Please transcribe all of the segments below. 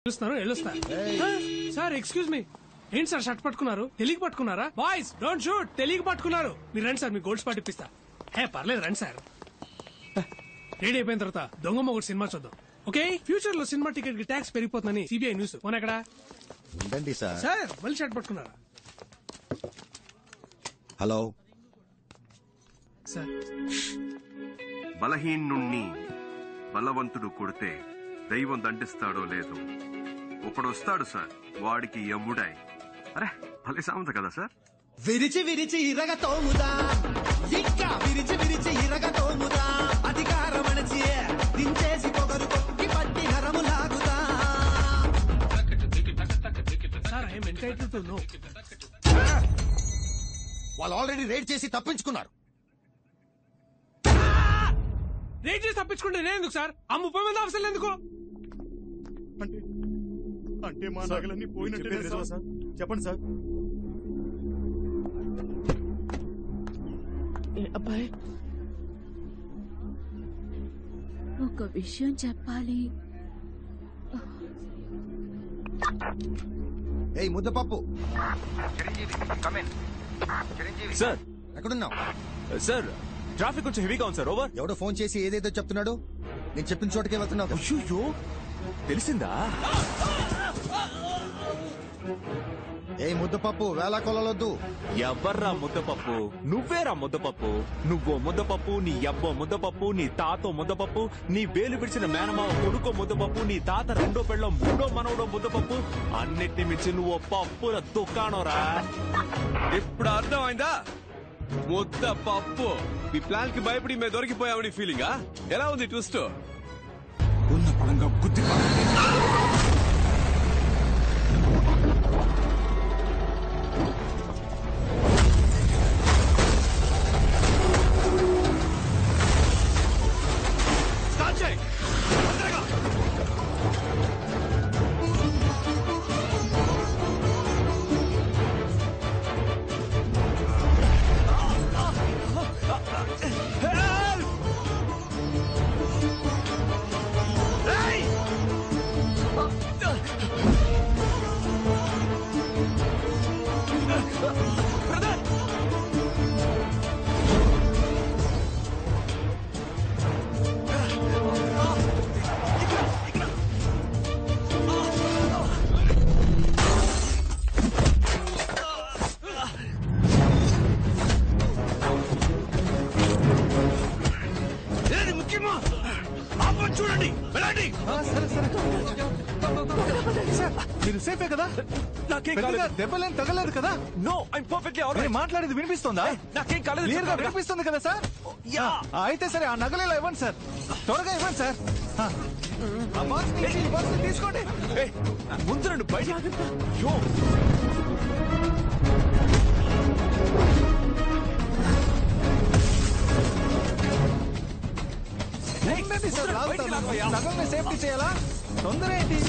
Sir excuse me, ఏంటి sir shirt పట్టుకున్నారు? తెలియక పట్టుకున్నారా? బాయ్స్ డోంట్ షూట్, తెలియక పట్టుకున్నారు. మీరు రండి సార్, మీ గోల్డ్ స్పాట్ ఇప్పిస్తా. పర్లేదు రండి సార్. రెడీ అయిపోయిన తర్వాత దొంగ మొగుడు సినిమా చూద్దాం. ఓకే, ఫ్యూచర్ లో సినిమా టికెట్ కి ట్యాక్స్ పెరిగిపోతుందని సిబిఐ న్యూస్. ఫోన్ ఎక్కడ? ఉండండి సార్. సార్ మళ్ళీ షర్ట్ పట్టుకున్నారా? Hello sir. బలహీనుణ్ణి బలవంతుడు కొడితే దైవం దండిస్తాడో లేదో ఒకడు వస్తాడు సార్, వాడికి యముడాయ్. అరే భలే సామెత కదా సార్. విరిచి విరిచి ఇరగ తోముదా, ఇంకా విరిచి విరిచి ఇరగ తోముదా, అధికారం అణచి దించేసి పొగరు కొక్కి పట్టి నరము లాగుదా. Sir I'm entitled to know. వాళ్ళు ఆల్రెడీ రైడ్ చేసి తప్పించుకున్నారు. రేట్ చేసి తప్పించుకుంటే నేను ఎందుకు సార్? ఆ 30 మంది ఆఫీసర్లు ఎందుకు? అంటే మా నగలన్నీ పోయినట్టే సార్. చెప్పండి సార్. అబ్బాయి ఒక విషయం చెప్పాలి. ఏయ్ ముద్దపప్పు, సార్ ఎక్కడున్నావు? సార్ ట్రాఫిక్ కొంచెం హెవీగా ఉంది సార్. ఓవర్. ఎవడో ఫోన్ చేసి ఏదేదో చెప్తున్నాడు. నేను చెప్పిన చోటకే వెళ్తున్నావు. అయ్యో తెలిసిందా? ఏ ముద్దపప్పు, వేళ కొలవద్దు. ఎవర్రా ముద్దపప్పు? నువ్వేరా ముద్దపప్పు. నువ్వో ముద్దపప్పు, నీ అబ్బో ముద్దపప్పు, నీ తాతో ముద్దపప్పు, నీ వేలు విడిచిన మేనమావ కొడుకో ముద్దపప్పు, నీ తాత రెండో పెళ్ళం మూడో మనవడో ముద్దపప్పు. అన్నిటిని మించి నువ్వు పప్పుల దుకాణంరా. ఇప్పుడు అర్థమైందా? ముద్దపప్పు. మీ ప్లాన్ కి భయపడి మేము దొరికిపోయామని ఫీలింగా? ఎలా ఉంది ట్విస్ట్? ఉన్న పడంగా గుద్ది చూడండి, వెళ్ళండి. మీరు సేఫే కదా? నాకేం కాలేదు. దెబ్బలేం తగలేదు కదా? No, I'm perfectly alright. మాట్లాడేది వినిపిస్తుందా? నాకేం కాలేదు. క్లియర్ గా వినిపిస్తుంది కదా సార్? అయితే సరే, ఆ నగలేలా ఇవ్వండి సార్. త్వరగా ఇవ్వండి సార్. తీసుకోండి. ముందు రండి బయట. నగల్ని సేఫ్టీ చేయాలా? తొందర ఏంటి?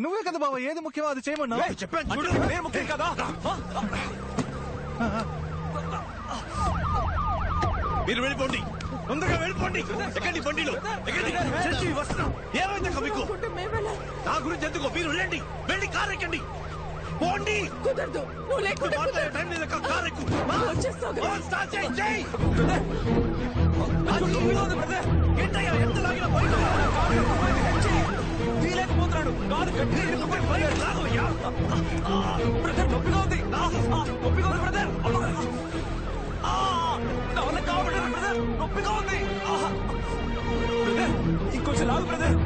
నువ్వే కదా బాబా ఏది ముఖ్యమో అది చేయమన్నా చెప్పాను. ముఖ్యం కదా. మీరు వెళ్ళిపోండి, తొందరగా వెళ్ళిపోండి. ఎక్కండి బండిలో, ఎక్కండి. చచ్చి వస్తున్నాం. ఏమైందక్క మీకు? నా గురించి ఎందుకో మీరు వెళ్ళండి, వెళ్ళి కారు ఎక్కండి. పోండి. కుదరదు, నువ్వు లేకుండా మాట్లాడే టైం లేదక్క, కారు ఎక్కు. స్టార్ట్ చేయి, చేయి. ఏంటయ్యా ఎంత లాగినా తీయలేకపోతున్నాడు. కాదు గట్టిగా ఇరుక్కుపోయి బ్రదర్. బ్రదర్ నొప్పిగా ఉంది, నొప్పిగా ఉంది బ్రదర్. నా వల్ల కావట్లేదు బ్రదర్, నొప్పిగా ఉంది. బ్రదర్ ఇంకొంచెం లాగు బ్రదర్,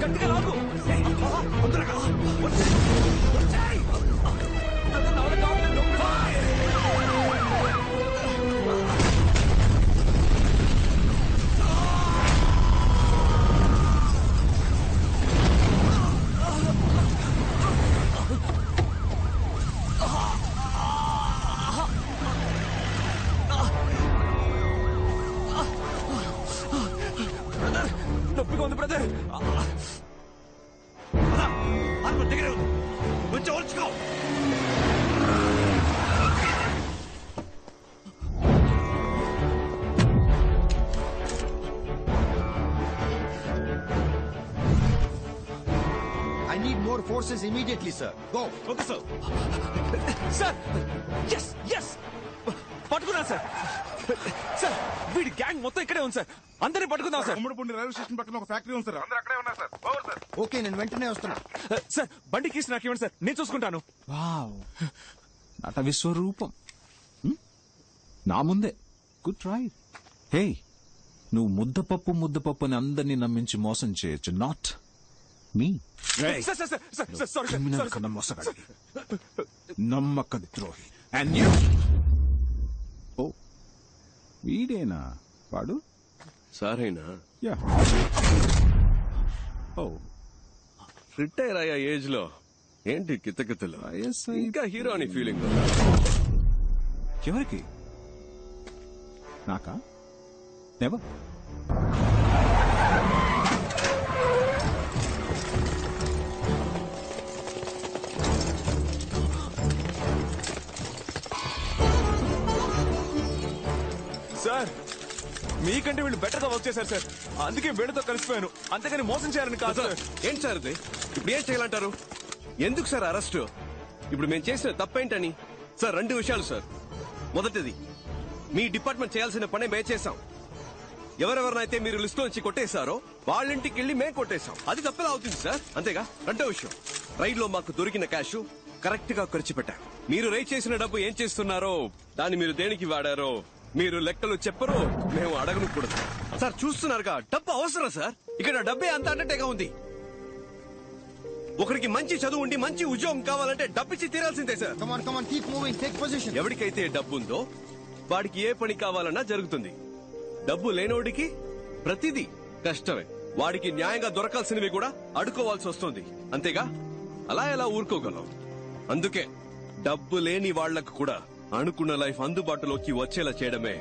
గట్టిగా లాగు. తొందరగా వచ్చేయ్. బ్రదర్ నా వల్ల కావట్లేదు, నొప్పిగా ఉంది. నొప్పిగా ఉంది బ్రదర్. దగ్గర కొంచెం ఓర్చుకో. I need more forces immediately, sir. Go. Okay sir. Sir yes yes పట్టుకున్నా సార్. సార్ వీడి గ్యాంగ్ మొత్తం ఇక్కడే ఉంది సార్, అందరినీ పట్టుకుందాం సార్. ఉమ్మడిపూడి రైల్వే స్టేషన్ పక్కన ఒక ఫ్యాక్టరీ ఉంది సార్, అందరూ అక్కడే ఉన్నారు సార్. Over sir. ఓకే, నేను వెంటనే వస్తున్నా. సార్ బండి కీసి నాకు ఇవ్వండి సార్, నేను చూసుకుంటాను. వావ్, నట విశ్వరూపం. నా ముందే గుడ్ ట్రై. హే, నువ్వు ముద్దపప్పు అని అందరినీ నమ్మించి మోసం చేయొచ్చు, not me. Sir sir sir sir sir sorry criminal sir. కన్నా మోసగాడి, నమ్మక ద్రోహి. అండ్ యూ, ఓ వీడేనా వాడు? సారేనా? యా. ఓ రిటైర్ అయ్యా ఏజ్ లో ఏంటి కితకితలు? ఇంకా హీరో అని ఫీలింగ్. ఎవరికి? నాకా? నెవర్. సార్ మీకంటే వీళ్ళు బెటర్ గా వర్క్ చేశారు సార్, అందుకే వీళ్ళతో కలిసిపోయాను, అంతేగాని మోసం చేయాలని కాదు సార్. ఏంటి సార్ ఇది? ఇప్పుడు ఏం చేయాలంటారు? ఎందుకు సార్ అరెస్ట్? ఇప్పుడు మేము చేసిన తప్పేంటని? సార్ 2 విషయాలు సార్. మొదటిది, మీ డిపార్ట్మెంట్ చేయాల్సిన పనే మేము చేశాం. ఎవరెవరినైతే మీరు లిస్ట్ నుంచి కొట్టేశారో వాళ్ళింటికి వెళ్ళి మేము కొట్టేశాం. అది తప్పేలా అవుతుంది సార్, అంతేగా. రెండో విషయం, రైడ్ లో మాకు దొరికిన క్యాష్ కరెక్ట్ గా ఖర్చు పెట్టాం. మీరు రైడ్ చేసిన డబ్బు ఏం చేస్తున్నారో, దాన్ని మీరు దేనికి వాడారో మీరు లెక్కలు చెప్పరు, మేము అడగను కూడా. సార్ చూస్తున్నారుగా, డబ్బు అవసరం సార్. ఇక్కడ డబ్బే అంత అన్నట్టుగా ఉంది. ఒకరికి మంచి చదువు ఉండి మంచి ఉద్యోగం కావాలంటే డబ్బిచ్చి తీరాల్సిందే sir. Come on, keep moving, take position. ఎవరికైతే డబ్బు ఉందో వాడికి ఏ పని కావాలన్నా జరుగుతుంది. డబ్బు లేనోడికి ప్రతిదీ కష్టమే. వాడికి న్యాయంగా దొరకాల్సినవి కూడా అడుకోవాల్సి వస్తుంది, అంతేగా. అలా ఎలా ఊరుకోగలం? అందుకే డబ్బు లేని వాళ్లకు కూడా అనుకున్న లైఫ్ అందుబాటులోకి వచ్చేలా చేయడమే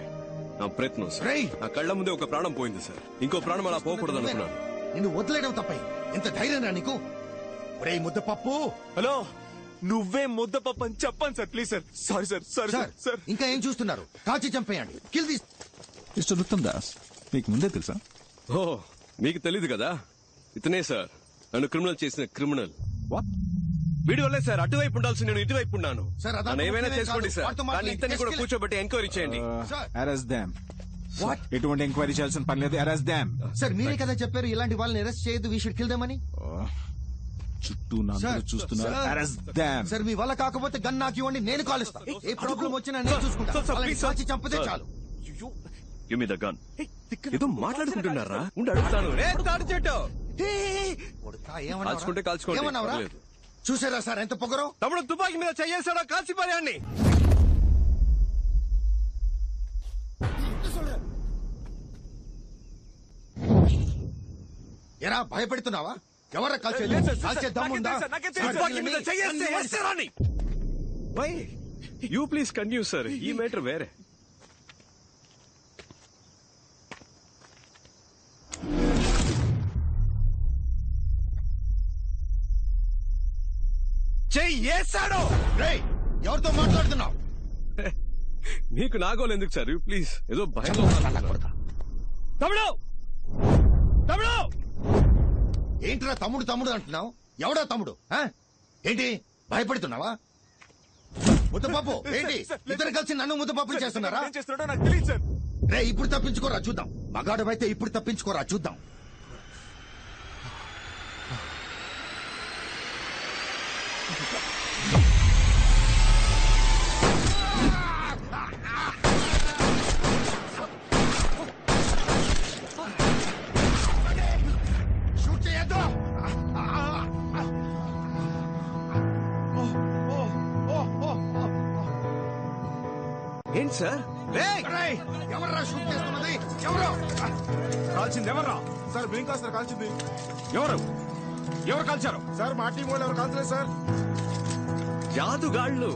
నా ప్రయత్నం సార్. రేయ్! నా కళ్ల ముందే ఒక ప్రాణం పోయింది సార్, ఇంకో ప్రాణం అలా పోకూడదు అనుకున్నాను. నిన్ను వదిలేయడం తప్పై ఎంత ధైర్యం రా నీకు? ఒరేయ్ ముద్దపప్పు. హలో, నువ్వే ముద్దపప్పు అని చెప్పండి sir, please sir. Sorry sir, sorry sir, sir. ఇంకా ఏం చూస్తున్నారు? కాల్చి చంపేయండి. Kill this. Mister Uttam Das, మీకు ముందే తెలుసా? ఓ, మీకు తెలీదు కదా, ఇతనే సార్ నన్ను క్రిమినల్ చేసిన క్రిమినల్. వాట్? వీడి వల్లే సార్ అటువైపు ఉండాల్సి నేను ఇటువైపు ఉన్నాను. సార్, అదంతా నన్ను ఏమైనా ముఖ్యమే చేసుకోండి కాదు. సార్, వాడితో కానీ మాట్లాడి ఇతన్ని కూడా కేసుకెళ్ళి- కూర్చోబెట్టి ఎంక్వైరీ చేయండి. అరెస్ట్ దామ్. వాట్? ఎటువంటి ఎంక్వైరీ చేయాల్సిన పని లేదు, అరెస్ట్ దామ్. సార్, మీరే కదా చెప్పారు ఇలాంటి వాళ్ళని అరెస్ట్ చేయొద్దు, వీ షుడ్ కిల్ దెమ్ అని. చుట్టూ నన్ను సార్, చూస్తున్నారు, సార్. అరెస్ట్ దామ్. సార్, మీ వల్ల కాకపోతే గన్ నాకు ఇవ్వండి, నేను కాలుస్తా. ఏ ప్రాబ్లం వచ్చినా నేను చూసుకుంటా. సార్, సార్, వాళ్ళని ప్లీజ్ సార్. కాల్చి చంపితే సార్. చాలు. Give me the gun. ఏదో మాట్లాడుకుంటున్నారా? ఉండి అడుగుతాను. రే తాడు చెట్టు, కొడుకా, కాల్చుకుంటే కాల్చుకోండి, ఏమన్నావురా? పర్లేదు. చూసారా సార్ ఎంత పొగరో? తమ్ముడు తుపాకీ మీద చెయ్యేసాడో కాల్చిపారాన్ని. ఎరా భయపెడుతున్నావా? ఎవరా కాల్చేది? లేదు సార్, కాల్చే దమ్ముందా? నాకేం తెలుసు, నాకేం తెలుసు. సార్, తుపాకీ మీద వీళ్ళని చెయ్యేస్తే అన్ని వేస్తారాన్ని. Why you please continue sir, ఈ మ్యాటర్ వేరే. చెయ్యేసాడు. రేయ్, ఎవరితో మాట్లాడుతున్నావు? మీకు నాగోలు ఎందుకు సార్ ప్లీజ్ ఏదో భయంలో ఉన్నారు. తమ్ముడు తమ్ముడు ఏంట్రా తమ్ముడు తమ్ముడు అంటున్నావు? ఎవడా తమ్ముడు? ఆ? ఏంటి భయపడుతున్నావా? ముద్దపప్పు ఏంటి ఇద్దరు కలిసి నన్ను ముద్దపప్పులు చేస్తున్నారా? ఏం చేస్తున్నాడో నాకు తెలియదు సార్. రే ఇప్పుడు తప్పించుకోరా చూద్దాం. మగాడవైతే ఇప్పుడు తప్పించుకోరా చూద్దాం. షూట్ చేయొద్దు. ఏంటి సార్? రేయ్, ఎవర్రా షూట్ చేస్తున్నది? ఎవరు? కాల్చింది ఎవర్రా? సార్ బ్లింక్ సార్ కాల్చింది. ఎవరు కాల్చారు? సార్ మా టీం వాళ్ళు ఎవరు కాల్చలేదు సార్. జాదుగాళ్ళు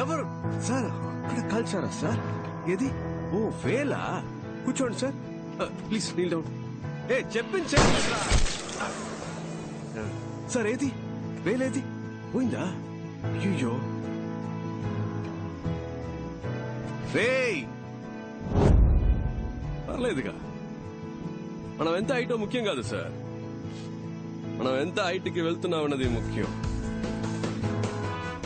ఎవరు సార్? అక్కడ కాల్చారా సార్? ఏది? ఓ వేలా. కూర్చోండి సార్, ప్లీజ్ నీల్ డౌన్. చెప్పించండి సార్. ఏది వేలేది? పోయిందా? అయ్యో రేయ్, పర్లేదుగా. మనం ఎంత హైటో ముఖ్యం కాదు సార్, మనం ఎంత హైట్కి వెళ్తున్నామన్నది ముఖ్యం.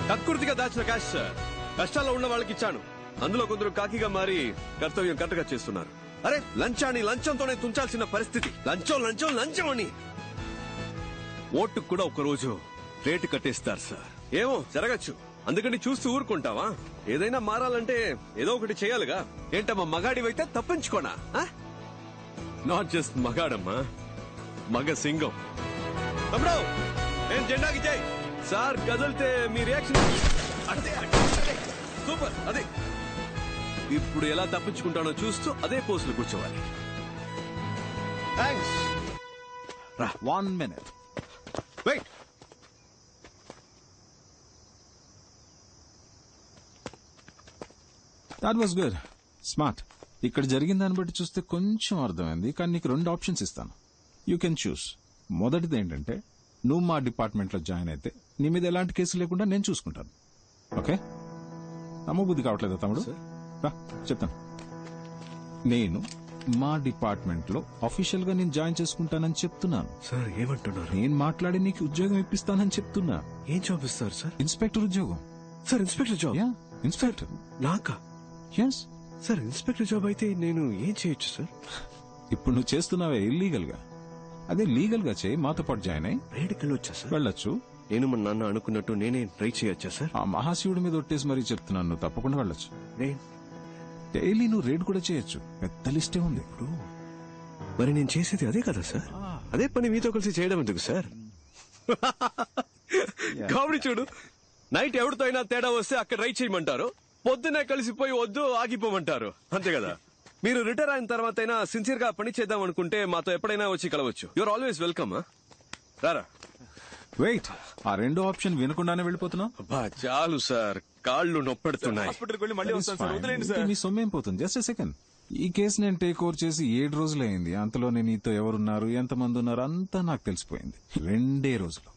కక్కుర్తిగా దాచిన క్యాష్ సార్, కష్టాల్లో ఉన్న వాళ్ళకి ఇచ్చాను. అందులో కొందరు కాకిగా మారి కర్తవ్యం కరెక్ట్గా చేస్తున్నారు. అరే లంచాన్ని లంచంతోనే తుంచాల్సిన పరిస్థితి. లంచం లంచం లంచం అని ఓటుకు కూడా ఒకరోజు రేటు కట్టేస్తారు సార్. ఏమో జరగచ్చు, అందుకని చూస్తూ ఊరుకుంటావా? ఏదైనా మారాలంటే ఏదో ఒకటి చేయాలిగా. ఏంటమ్మా మగాడివైతే తప్పించుకోనా? నాట్ జస్ట్ మగాడమ్మా, మగ సింగం. తమ్ముడు నేను జెండాకి చేయి సార్. కదిలితే మీ రియాక్షన్ సూపర్. అదే ఇప్పుడు ఎలా తప్పించుకుంటానో చూస్తూ అదే పోస్టులు కూర్చోవాలి. Thanks. 1 minute. Wait. That was good, smart. ఇక్కడ జరిగిన దాన్ని బట్టి చూస్తే కొంచెం అర్థమైంది, కానీ నీకు 2 ఆప్షన్స్ ఇస్తాను. You can choose. మొదటిది ఏంటంటే నువ్వు మా డిపార్ట్మెంట్ లో జాయిన్ అయితే నీ మీద ఎలాంటి కేసు లేకుండా నేను చూసుకుంటాను. ఓకే? నమ్మబుద్ధి కావట్లేదా తమ్ముడు? రా చెప్తాను. నేను మా డిపార్ట్మెంట్ లో అఫీషియల్ గా నేను జాయిన్ చేసుకుంటానని చెప్తున్నాను. సార్ ఏమంటున్నారు? నేను మాట్లాడి నీకు ఉద్యోగం ఇప్పిస్తానని చెప్తున్నా. ఏం జాబ్ ఇస్తారు సార్? ఇన్స్పెక్టర్ ఉద్యోగం. Sir inspector job? Yeah, inspector. నాకా? ఎస్. సార్ ఇన్స్పెక్టర్ జాబ్ అయితే నేను ఏం చేయొచ్చు సార్? ఇప్పుడు నువ్వు చేస్తున్నావే ఇల్లీగల్ గా, అదే లీగల్ గా చేయి. మాతో పాటు జాయిన్ అయ్యి రైడ్కి వెళ్ళొచ్చా సార్? వెళ్ళొచ్చు. నేను మా నాన్న అనుకున్నట్టు నేనే ట్రై చేయొచ్చా సార్? ఆ మహాశివుడి మీద ఒట్టేసి మరీ చెప్తున్నాను, నువ్వు తప్పకుండా వెళ్ళొచ్చు. నేను డైలీ నువ్వు రేడ్ కూడా చేయొచ్చు, పెద్ద లిస్టే ఉంది. మరి నేను చేసేది అదే కదా సార్. అదే పని మీతో కలిసి చేయడం ఎందుకు సార్? కామెడీ చూడు. నైట్ ఎవరితో అయినా తేడా వస్తే అక్కడ రైడ్ చేయమంటారు, పొద్దునే కలిసిపోయి వద్దు ఆగిపోమంటారు. అంతే కదా. మీరు రిటైర్ అయిన తర్వాత అయినా సిన్సియర్ గా పని చేద్దాం అనుకుంటే మాతో ఎప్పుడైనా వచ్చి కలవచ్చు. You're always welcome. రారా. వెయిట్, ఆ 2 ఆప్షన్ వినకుండానే వెళ్ళిపోతున్నావు? అబ్బా చాలు సార్, కాళ్ళు నొప్పెడుతున్నాయి. హాస్పిటల్కి వెళ్ళి మళ్ళీ వస్తాను సార్. వదిలేండి సార్. మీ సొమ్మేం పోతుంది? Just second. ఈ కేసు నేను టేక్ ఓవర్ చేసి 7 రోజులైంది. అంతలోనే నీతో ఎవరున్నారు, ఎంతమంది ఉన్నారు అంతా నాకు తెలిసిపోయింది. 2 రోజులు.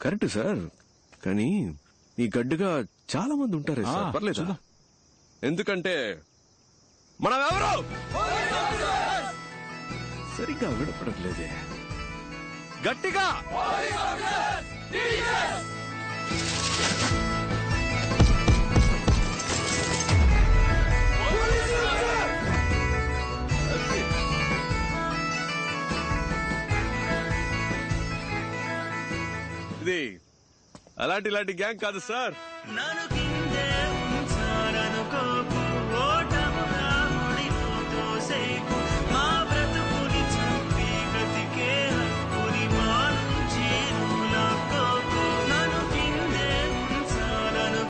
కరెక్ట్ సార్, కానీ ఈ గడ్డుగా చాలా మంది ఉంటారే సార్. ఆ, పర్లేదు. చూద్దాం. ఎందుకంటే మనం ఎవరు సరిగ్గా వినపడట్లేదే. గట్టిగా ఇది అలాంటి గ్యాంగ్ కాదు సార్.